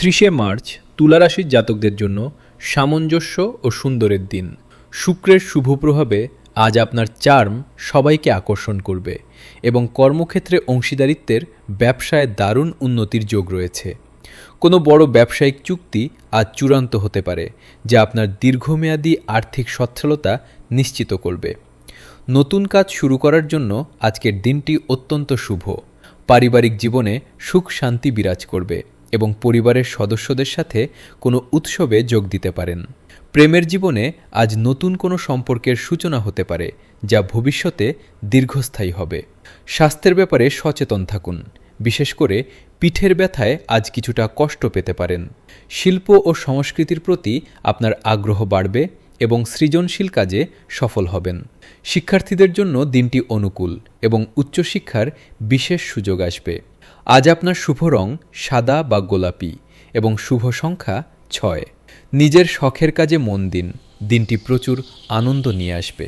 30শে March তুলা রাশির জাতকদের জন্য সামঞ্জস্য ও সুন্দরের দিন। শুক্রের শুভ প্রভাবে আজ আপনার চার্ম সবাইকে আকর্ষণ করবে এবং কর্মক্ষেত্রে অংশীদারিত্বের ব্যবসায় দারুণ উন্নতির যোগ রয়েছে। কোনো বড় ব্যবসায়িক চুক্তি আজ চূড়ান্ত হতে পারে, যা আপনার দীর্ঘমেয়াদী আর্থিক সচ্ছলতা নিশ্চিত করবে। নতুন কাজ শুরু করার জন্য আজকের দিনটি অত্যন্ত শুভ। পারিবারিক জীবনে সুখ শান্তি বিরাজ করবে এবং পরিবারের সদস্যদের সাথে কোনো উৎসবে যোগ দিতে পারেন। প্রেমের জীবনে আজ নতুন কোনো সম্পর্কের সূচনা হতে পারে, যা ভবিষ্যতে দীর্ঘস্থায়ী হবে। স্বাস্থ্যের ব্যাপারে সচেতন থাকুন, বিশেষ করে পিঠের ব্যথায় আজ কিছুটা কষ্ট পেতে পারেন। শিল্প ও সংস্কৃতির প্রতি আপনার আগ্রহ বাড়বে এবং সৃজনশীল কাজে সফল হবেন। শিক্ষার্থীদের জন্য দিনটি অনুকূল এবং উচ্চশিক্ষার বিশেষ সুযোগ আসবে। আজ আপনার শুভ রং সাদা বা গোলাপি এবং শুভ সংখ্যা 6। নিজের শখের কাজে মন দিন, দিনটি প্রচুর আনন্দ নিয়ে আসবে।